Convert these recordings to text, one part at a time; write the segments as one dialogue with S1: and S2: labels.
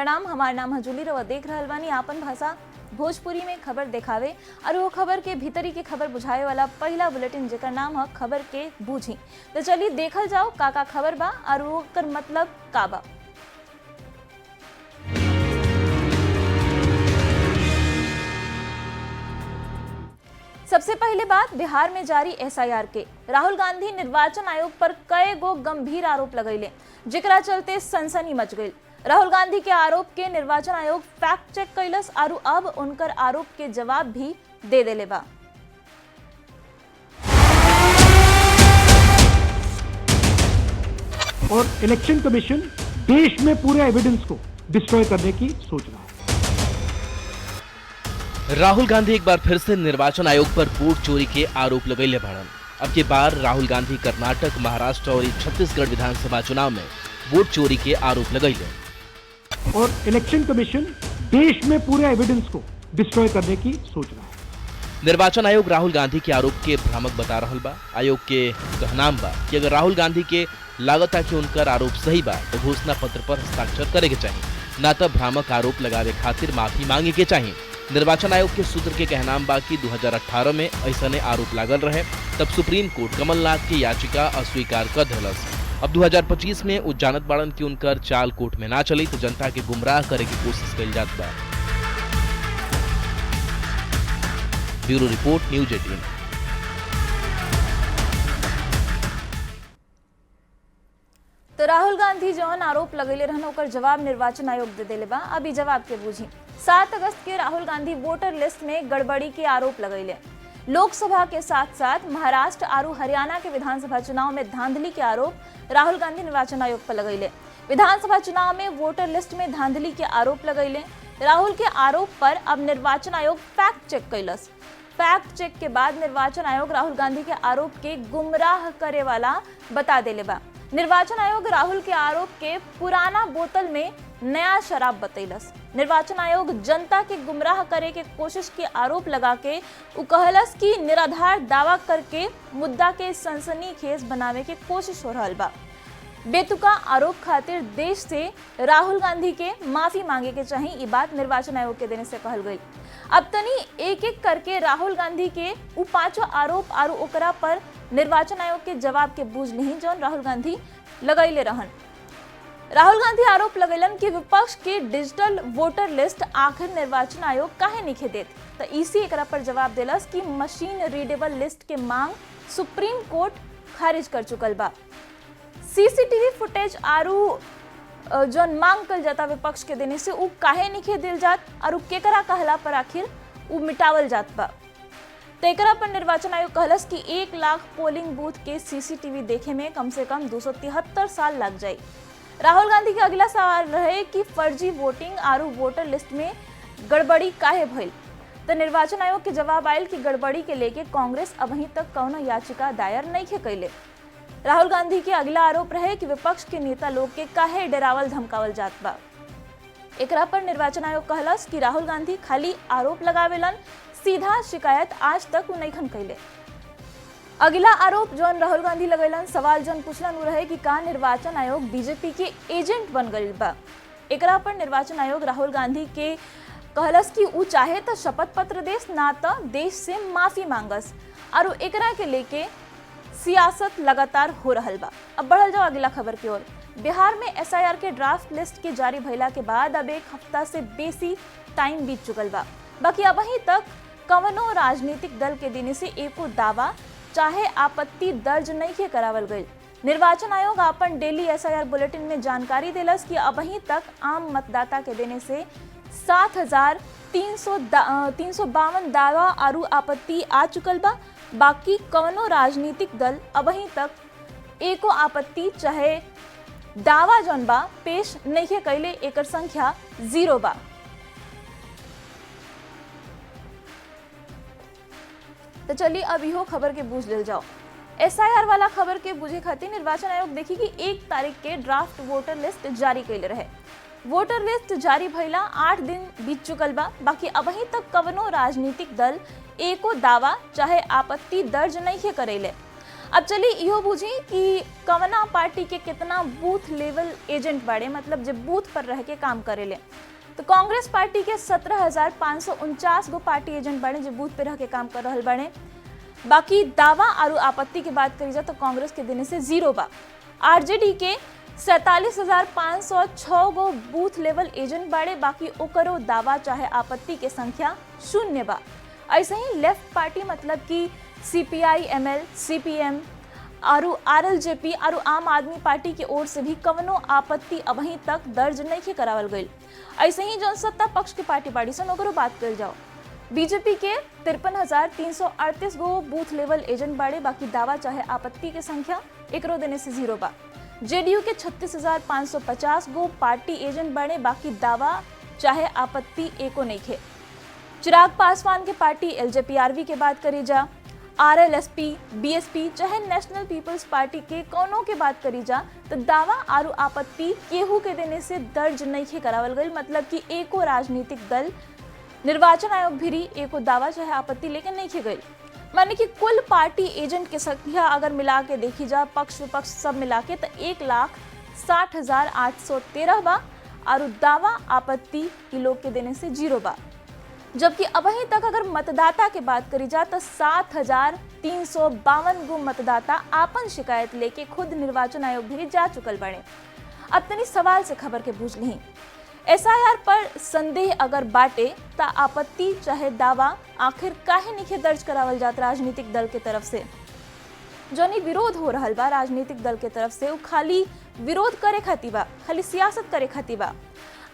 S1: प्रणाम, हमार नाम हजूली रवा देख रहल बानी आपन भाषा भोजपुरी में खबर देखावे और वो खबर के भीतरी के खबर बुझाए वाला पहला बुलेटिन जेकर नाम है खबर के बूझी। तो चलिए देखल जाओ का खबर बा और वो कर मतलब का बा। सबसे पहले बात बिहार में जारी एसआईआर के। राहुल गांधी निर्वाचन आयोग पर कई गो गंभीर आरोप लगैले जेकरा चलते सनसनी मच गई। राहुल गांधी के आरोप के निर्वाचन आयोग फैक्ट चेक कैलस और अब उनकर आरोप के जवाब भी दे देले बा।
S2: और इलेक्शन कमीशन देश में पूरे एविडेंस को डिस्ट्रॉय करने की सोच रहा है।
S3: राहुल गांधी एक बार फिर से निर्वाचन आयोग पर वोट चोरी के आरोप लगैले बाड़न। अब की बार राहुल गांधी कर्नाटक, महाराष्ट्र और छत्तीसगढ़ विधानसभा चुनाव में वोट चोरी के आरोप लगैले।
S2: और इलेक्शन कमीशन देश में पूरे एविडेंस को डिस्ट्रॉय करने की सोच रहा है।
S3: निर्वाचन आयोग राहुल गांधी के आरोप के भ्रामक बता रहल बा। आयोग के कहनाम बा कि अगर राहुल गांधी के लागता कि उनकर आरोप सही बा तो घोषणा पत्र पर हस्ताक्षर करे के चाहिए, न तो भ्रामक आरोप लगावे खातिर माफी मांगे के चाहिए। निर्वाचन आयोग के सूत्र के कहनाम बा कि 2018 में ऐसने आरोप लागल रहे, तब सुप्रीम कोर्ट कमलनाथ की याचिका अस्वीकार कर दिलस। अब 2025 में उ जानत बाड़न कि उनकर चाल कोर्ट में ना चली तो जनता के गुमराह करे की कोशिश कइल जात बा। Bureau report, news 18।
S1: तो राहुल गांधी जौन आरोप लगैले रहन ओकर जवाब निर्वाचन आयोग दे देले बा। अब ई जवाब के बूझी। 7 अगस्त के राहुल गांधी वोटर लिस्ट में गड़बड़ी के आरोप लगैले। लोकसभा के साथ साथ महाराष्ट्र और हरियाणा के विधानसभा चुनाव में धांधली के आरोप राहुल गांधी निर्वाचन आयोग पर लगैले। विधानसभा चुनाव में वोटर लिस्ट में धांधली के आरोप लगैले। राहुल के आरोप पर अब निर्वाचन आयोग फैक्ट चेक कैलस। फैक्ट चेक के बाद निर्वाचन आयोग राहुल गांधी के आरोप के गुमराह करे वाला बता देले बा। निर्वाचन आयोग राहुल के आरोप के पुराना बोतल में नया शराब बतैलस। निर्वाचन आयोग जनता के गुमराह करे के कोशिश के आरोप लगा के उ कहलस कि निराधार दावा करके मुद्दा के सनसनीखेज बनावे के कोशिश हो रहल बा। बेतुका आरोप खातिर देश से राहुल गांधी के माफी मांगे के चाहिए, ये बात निर्वाचन आयोग के देने से कहल गई। अब तनी एक एक करके राहुल गांधी के उ 5 आरोप और ओकरा पर निर्वाचन आयोग के जवाब के बूझ नहीं जौन राहुल गांधी लगैले रहन। राहुल गांधी आरोप लगैलन कि विपक्ष के डिजिटल वोटर लिस्ट आखिर निर्वाचन आयोग काहे नहीं देत। तो इसी एकरा पर जवाब देलस कि मशीन रीडेबल लिस्ट के मांग सुप्रीम कोर्ट खारिज कर चुकल बा। सीसीटीवी फुटेज आरू जौन मांग कल जाता विपक्ष के देने से उ काहे नहीं दिल जात और केकरा कहला पर आखिर उ मिटावल जात बा। तो एकरा पर निर्वाचन आयोग कहलस कि 1 लाख पोलिंग बूथ के सीसीटीवी देखे में कम से कम 273 साल लग जाए। राहुल गांधी के अगला सवाल रहे कि फर्जी वोटिंग आरू वोटर लिस्ट में गड़बड़ी काहे भइल। तो निर्वाचन आयोग के जवाब आयल कि गड़बड़ी के लेके कांग्रेस अभी तक कौनो याचिका दायर नहीं कैले। राहुल गांधी के अगला आरोप रहे कि विपक्ष के नेता लोग के काहे डरावल धमकावल जात बा। एकरा पर निर्वाचन आयोग कहलस कि राहुल गांधी खाली आरोप लगावेलन, सीधा शिकायत आज तक उ नहीं कैले। अगला आरोप जौन राहुल गांधी लगैलन, सवाल जौन पूछलन उ रहे कि का निर्वाचन आयोग बीजेपी के एजेंट बन गइल बा। एकरा पर निर्वाचन आयोग राहुल गांधी के कहलस कि उ चाहे तो शपथ पत्र देस, ना तो देश से माफी मांगस और एकरा के लेके सियासत लगातार हो रहल बा। अब बढ़ल जाओ अगला खबर की ओर। बिहार में एसआईआर के ड्राफ्ट लिस्ट के जारी भइला के बाद अब 1 हफ्ता से बेसी टाइम बीत चुकल बा। बाकी अभी तक कवनो राजनीतिक दल के देने से एको दावा चाहे आपत्ति दर्ज नहीं के करावल गई। निर्वाचन आयोग अपन डेली एसआईआर बुलेटिन में जानकारी देलस कि अभी तक आम मतदाता के देने से 7,352 दावा और आपत्ति आ चुकल बा। बाकी कवनो राजनीतिक दल अभी तक एको आपत्ति चाहे दावा जौन बा पेश नहीं कैले, एकर संख्या 0 बा। तो चलिए अब इहो खबर के बूझ ले जाओ। एसआईआर वाला खबर के बूझे खातिर निर्वाचन आयोग देखी कि 1 तारीख के ड्राफ्ट वोटर लिस्ट जारी कैले रहे। वोटर लिस्ट जारी भइला 8 दिन बीत चुकल बा। बाकी अभी तक कवनो राजनीतिक दल एको दावा चाहे आपत्ति दर्ज नहीं करेले। अब चलिए इहो बूझी कि कवना पार्टी के कितना बूथ लेवल एजेंट बाड़े, मतलब जो बूथ पर रह के काम करेले। तो कांग्रेस पार्टी के 17,549 गो पार्टी एजेंट बाड़े जो बूथ पे रह के काम कर रहल बाड़े। बाकी दावा और आपत्ति की बात करी जाए तो कांग्रेस के देने से 0 बा। आरजेडी के 47,506 गो बूथ लेवल एजेंट बाड़े, बाकी ओकरो दावा चाहे आपत्ति के संख्या 0 बा। ऐसे ही लेफ्ट पार्टी मतलब कि सीपीआई एमएल, सीपीएम और आरएलजेपी और आम आदमी पार्टी की ओर से भी कवनो आपत्ति अभी तक दर्ज नहीं करावल गई। ऐसे ही जो सत्ता पक्ष की पार्टी बाड़ी सन ओकरो बात कर जाओ। बीजेपी के 53,338 गो बूथ लेवल एजेंट बाड़े, बाकी दावा चाहे आपत्ति के संख्या एकरो देने से 0 बा। जेडीयू के 36,550 गो पार्टी एजेंट बाड़े, बाकी दावा चाहे आपत्ति एको नहीं खे। चिराग पासवान के पार्टी एलजेपीआरवी के बात करी जा, आरएलएसपी, बीएसपी चाहे नेशनल पीपल्स पार्टी के कोनो के बात करी जा तो दावा और आपत्ति केहू के देने से दर्ज नहीं करावल गई। मतलब कि एको राजनीतिक दल निर्वाचन आयोग भी एको दावा चाहे आपत्ति लेके नहीं खे गई। माने कि कुल पार्टी एजेंट की संख्या अगर मिला के देखी जा, पक्ष विपक्ष सब मिला के तो 1,60,813 बा और दावा आपत्ति लोग के देने से 0 बा। जबकि अभी तक अगर मतदाता के बात करी जा तो 7,352 गो मतदाता आपन शिकायत लेके खुद निर्वाचन आयोग भी जा चुकल बने। अब तनी सवाल से खबर के बूझ ली। एसआईआर पर संदेह अगर बाटे ता आपत्ति चाहे दावा आखिर काहे नहीं दर्ज करावल जात राजनीतिक दल के तरफ से। जोनी विरोध हो रहा बा राजनीतिक दल के तरफ से, वो खाली विरोध करे खातिर बा, खाली सियासत करे खातिर बा।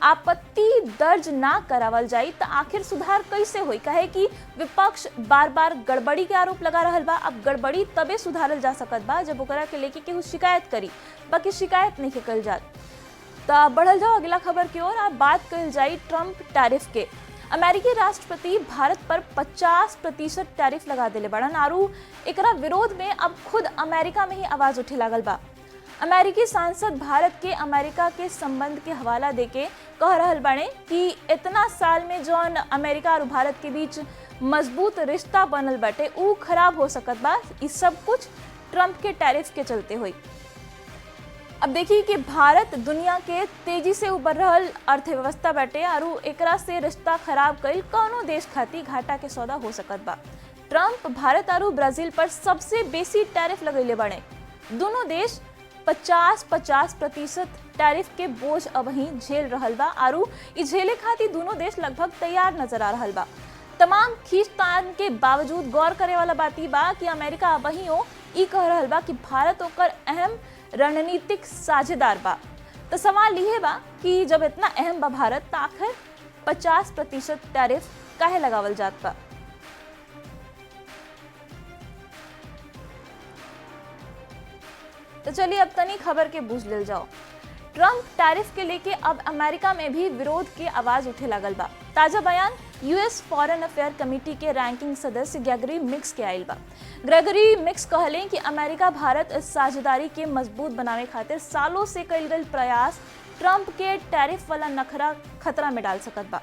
S1: आपत्ति दर्ज ना करावल जाई तो आखिर सुधार कैसे होई? कहे कि विपक्ष बार बार गड़बड़ी के आरोप लगा रहल बा। अब गड़बड़ी तबे सुधारल जा सकत बा जब ओकरा के लेके केहू शिकायत करी, बाकी शिकायत नहीं कल जात। तो बढ़ल जाओ अगला खबर की ओर। आप बात कल जाई ट्रंप टैरिफ के। अमेरिकी राष्ट्रपति भारत पर 50% टैरिफ लगा दिले बड़न और एकरा विरोध में अब खुद अमेरिका में ही आवाज उठे लागल बा। अमेरिकी सांसद भारत के अमेरिका के संबंध के हवाला देके कह रहल बाड़े कि इतना साल में जौन अमेरिका और भारत के बीच मजबूत रिश्ता बनल बाटे ऊ खराब हो सकत बा। इस सब कुछ ट्रंप के टैरिफ के चलते हुई। अब देखिए कि भारत दुनिया के तेजी से उभर रहल अर्थव्यवस्था बाटे और एकरा से रिश्ता खराब कईल कौनो देश खातिर घाटा के सौदा हो सकत बा। ट्रंप भारत और ब्राजील पर सबसे बेसी टैरिफ लगैले बाड़े। दोनों देश 50% टैरिफ के बोझ अबही झेल रहल बा और इ झेले खातिर दोनों देश लगभग तैयार नजर आ रहल बा। तमाम खींचतान के बावजूद गौर करे वाला बात ई बा कि अमेरिका अबही ई कह रहल बा कि भारत ओकर अहम रणनीतिक साझेदार बा। तो सवाल ये बा कि जब इतना अहम बा भारत तो आखिर 50% टैरिफ काहे लगावल जात बा। तो चलिए अब तनी खबर के बूझ लेल जाओ। ट्रंप टैरिफ के लेके अब अमेरिका में भी विरोध की आवाज उठे लागल बा। ताजा बयान यूएस फॉरेन अफेयर कमेटी के रैंकिंग सदस्य ग्रेगरी मिक्स के आयल बा। ग्रेगरी मिक्स कहले कि अमेरिका भारत साझेदारी के मजबूत बनावे खातिर सालों से कईल गईल प्रयास ट्रंप के टैरिफ वाला नखरा खतरा में डाल सकत बा।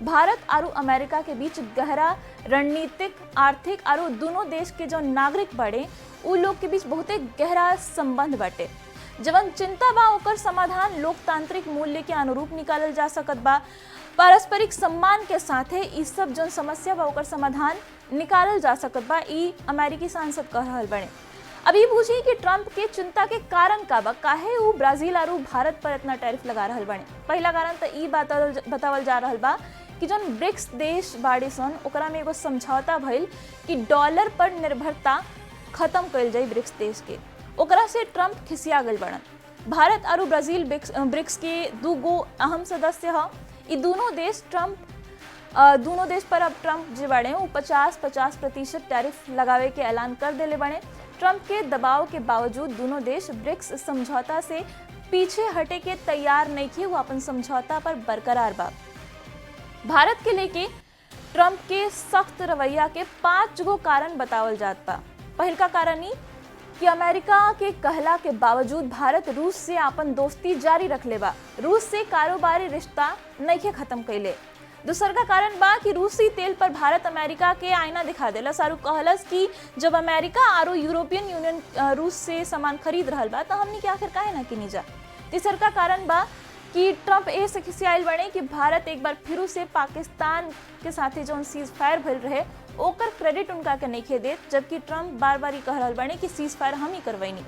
S1: भारत और अमेरिका के बीच गहरा रणनीतिक, आर्थिक और दोनों देश के जो नागरिक बड़े उ लोग के बीच बहुत गहरा संबंध बाटे। जवन चिंता बा ओकर समाधान लोकतांत्रिक मूल्य के अनुरूप निकालल जा सकत बा। पारस्परिक सम्मान के साथे इस सब जन समस्या बा ओकर समाधान निकालल जा सकत बा। ई अमेरिकी सांसद कह रहल बने। अभी पूछी कि ट्रंप के चिंता के कारण का बा, काहे वो ब्राजील और भारत पर इतना टैरिफ लगा रहल बने। पहला कारण तो ई बतावल जा रहल बा कि जौन ब्रिक्स देश बाड़ी सन ओकरा में एगो समझौता भइल कि डॉलर पर निर्भरता खत्म कइल जाई ब्रिक्स देश के। ओकरा से ट्रंप खिसिया गइल बड़न। भारत और ब्राजील ब्रिक्स के दूगो अहम सदस्य ह। ई दोनों देश पर अब ट्रंप जो बड़े वो 50% टैरिफ लगावे के ऐलान कर देले बने। ट्रंप के दबाव के बावजूद दोनों देश ब्रिक्स समझौता से पीछे हटे के तैयार नहीं किए, वो अपन समझौता पर बरकरार बा। भारत के लेके ट्रंप के सख्त रवैया के 5 गो कारण बतावल जात बा। पहला कारण ई कि अमेरिका के कहला के बावजूद भारत रूस से अपन दोस्ती जारी रखले बा। रूस से कारोबारी रिश्ता नइखे खत्म कइले। दूसर का कारण बा कि रूसी तेल पर भारत अमेरिका के आईना दिखा देलस और कहलस कि जब अमेरिका और यूरोपियन यूनियन रूस से सामान खरीद रहल बा तो हमनी के आखिर काहे ना किनी जा। तीसर का कारण बा कि ट्रंप ए से खिसियाइल बने कि भारत एक बार फिर से पाकिस्तान के साथ जो सीज फायर भइल रहे ओकर क्रेडिट उनका के नहीं देत, जबकि ट्रंप बार बार कह रहल बने कि सीज फायर हम ही करवैनी।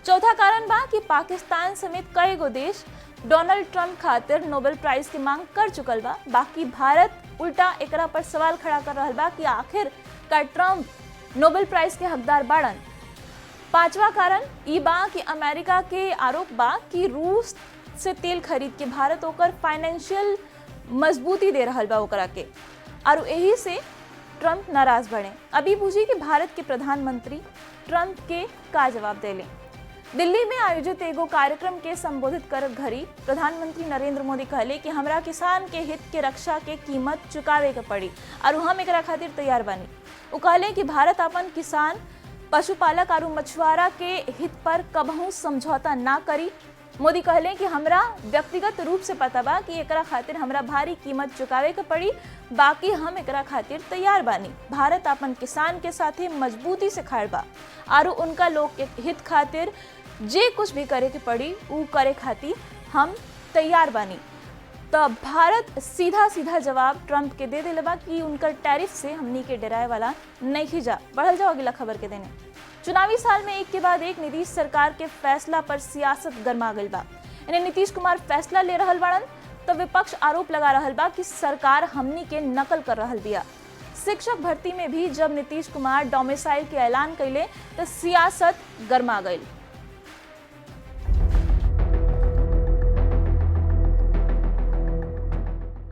S1: चौथा कारण बा कि पाकिस्तान समेत कई गो देश डोनाल्ड ट्रंप खातिर नोबेल प्राइज की मांग कर चुकल बा, बाकी भारत उल्टा एकरा पर सवाल खड़ा कर रहल बा कि आखिर का ट्रंप नोबेल प्राइज के हकदार बाड़न। पांचवा कारण ई बा कि अमेरिका के आरोप बा कि रूस से तेल खरीद के भारत ओकर फाइनेंशियल मजबूती दे रहल बा ओकरा के, और यही से ट्रंप नाराज बने। अभी बुझी कि भारत के प्रधानमंत्री ट्रंप के का जवाब देले। दिल्ली में आयोजित एगो कार्यक्रम के संबोधित करत घड़ी प्रधानमंत्री नरेंद्र मोदी कहले कि हमरा किसान के हित के रक्षा के कीमत चुकावे के पड़ी और हम एकरा खातिर तैयार बानी। वो कहले कि भारत अपन किसान, पशुपालक और मछुआरा के हित पर कबहू समझौता ना करी। मोदी कहले कि हमरा व्यक्तिगत रूप से पता बा कि एकरा खातिर हमरा भारी कीमत चुकावे के पड़ी, बाकी हम एकरा खातिर तैयार बानी। भारत अपन किसान के साथे मजबूती से खड़ बा और उनका लोग के हित खातिर जे कुछ भी करे के पड़ी उ करे खातिर हम तैयार बानी। तब भारत सीधा सीधा जवाब ट्रंप के दे दिले बा कि उनकर टैरिफ से हमनी के डराए वाला नहीं जा। बढ़ल जाओ अगला खबर के देने। चुनावी साल में एक के बाद एक नीतीश सरकार के फैसला पर सियासत गरमा गई बा। इन्हें नीतीश कुमार फैसला ले रहल बाड़न तो विपक्ष आरोप लगा रहल बा कि सरकार हमनी के नकल कर रहल बिया। शिक्षक भर्ती में भी जब नीतीश कुमार डोमिसाइल के ऐलान कैले तो सियासत गरमा गई।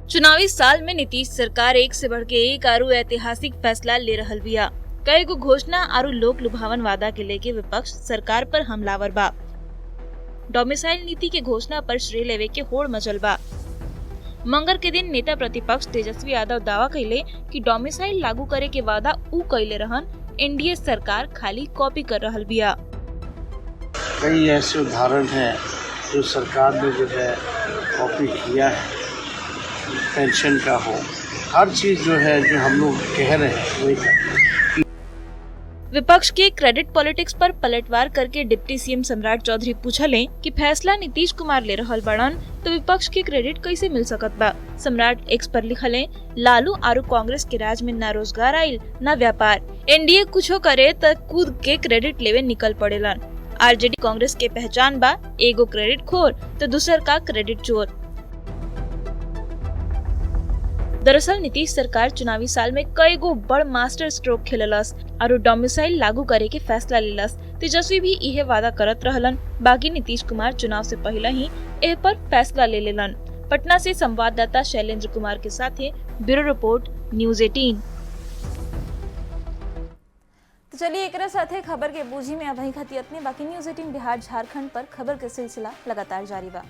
S1: चुनावी साल में नीतीश सरकार एक से बढ़ के एक आरू ऐतिहासिक फैसला ले रहल बिया। कई गो घोषणा आरू लोक लुभावन वादा के लेके विपक्ष सरकार पर हमलावर बा। डोमिसाइल नीति के घोषणा पर श्रेय लेवे के होड़ मचल बा। मंगर के दिन नेता प्रतिपक्ष तेजस्वी यादव दावा कैले कि डोमिसाइल लागू करे के वादा ऊ कैले रहन, एनडीए सरकार खाली कॉपी कर रहल बिया।
S4: कई ऐसे उदाहरण हैं जो सरकार ने जो है कॉपी किया है, पेंशन का हो, हर चीज जो है जो हम लोग कह रहे हैं वही करते हैं।
S1: विपक्ष के क्रेडिट पॉलिटिक्स पर पलटवार करके डिप्टी सीएम सम्राट चौधरी पूछले कि फैसला नीतीश कुमार ले रहल बड़न तो विपक्ष के क्रेडिट कैसे मिल सकत बा। सम्राट एक्स पर लिखले, लालू आरू कांग्रेस के राज में ना रोजगार आइल ना व्यापार, एनडीए कुछो करे त कूद के क्रेडिट लेवे निकल पड़ेलन। आरजेडी कांग्रेस के पहचान बा एगो क्रेडिट खोर तो दूसर का क्रेडिट चोर। दरअसल नीतीश सरकार चुनावी साल में कई गो बड़ मास्टर स्ट्रोक खेललस और डोमिसाइल लागू करे के फैसला लेलस। तेजस्वी भी इहे वादा करत रहलन, बाकी नीतीश कुमार चुनाव से पहले ही एह पर फैसला ले लेलन। पटना से संवाददाता शैलेंद्र कुमार के साथ ब्यूरो रिपोर्ट न्यूज 18। तो चलिए एक साथे खबर के बूझी में अब खाती इतने, बाकी न्यूज 18 बिहार झारखंड पर खबर के सिलसिला लगातार जारी बा।